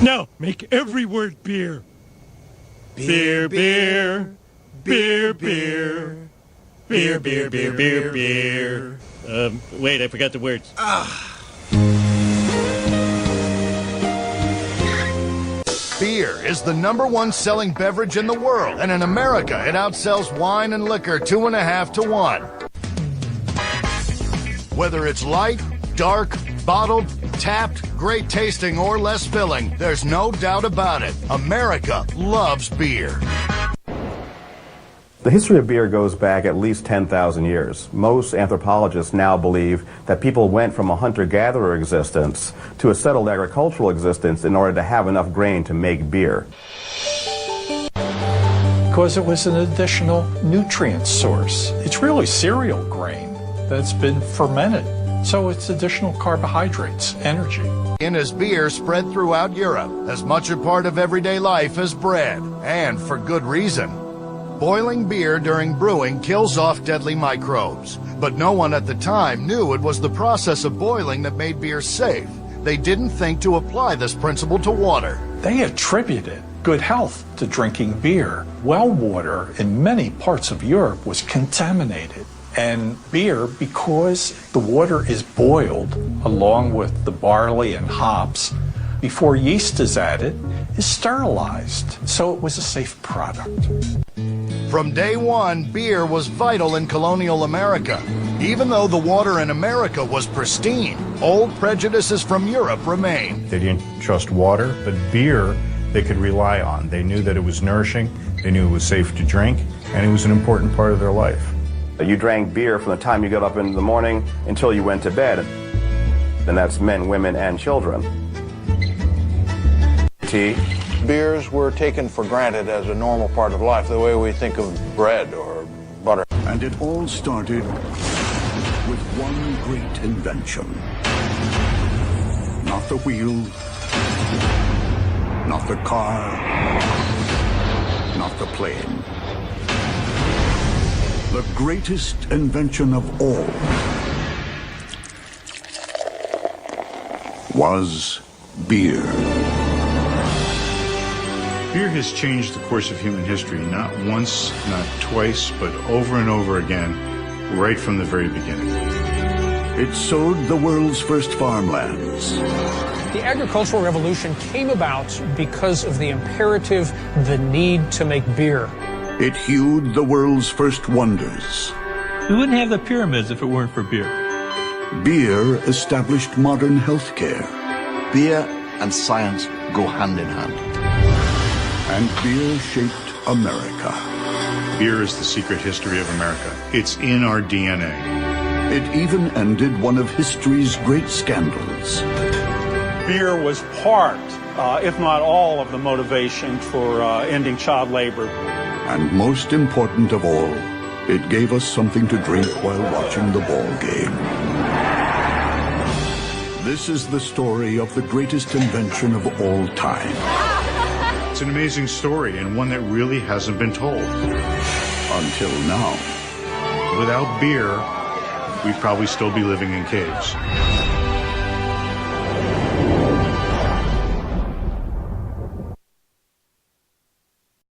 Now, make every word beer. Beer, beer, beer, beer. Beer, beer, beer, beer, beer. Wait, I forgot the words. Beer is the #1 selling beverage in the world, and in America, it outsells wine and liquor 2.5 to 1. Whether it's light, dark, bottled, tapped, great tasting, or less filling, there's no doubt about it. America loves beer. The history of beer goes back at least 10,000 years. Most anthropologists now believe that people went from a hunter-gatherer existence to a settled agricultural existence in order to have enough grain to make beer. Because it was an additional nutrient source. It's really cereal grain that's been fermented. So it's additional carbohydrates, energy. In as beer spread throughout Europe, as much a part of everyday life as bread, and for good reason. Boiling beer during brewing kills off deadly microbes, but no one at the time knew it was the process of boiling that made beer safe. They didn't think to apply this principle to water. They attributed good health to drinking beer. Well water in many parts of Europe was contaminated. And beer, because the water is boiled along with the barley and hops, before yeast is added, is sterilized. So it was a safe product. From day one, beer was vital in colonial America. Even though the water in America was pristine, old prejudices from Europe remained. They didn't trust water, but beer they could rely on. They knew that it was nourishing, they knew it was safe to drink, and it was an important part of their life. You drank beer from the time you got up in the morning until you went to bed. And that's men, women, and children. Tea. Beers were taken for granted as a normal part of life, the way we think of bread or butter. And it all started with one great invention. Not the wheel, not the car, not the plane. The greatest invention of all was beer. Beer has changed the course of human history, not once, not twice, but over and over again, right from the very beginning. It sowed the world's first farmlands. The agricultural revolution came about because of the imperative, the need to make beer. It hewed the world's first wonders. We wouldn't have the pyramids if it weren't for beer. Beer established modern healthcare. Beer and science go hand in hand. And beer shaped America. Beer is the secret history of America. It's in our DNA. It even ended one of history's great scandals. Beer was part, if not all, of the motivation for ending child labor. And most important of all, it gave us something to drink while watching the ball game. This is the story of the greatest invention of all time. It's an amazing story, and one that really hasn't been told. Until now. Without beer, we'd probably still be living in caves.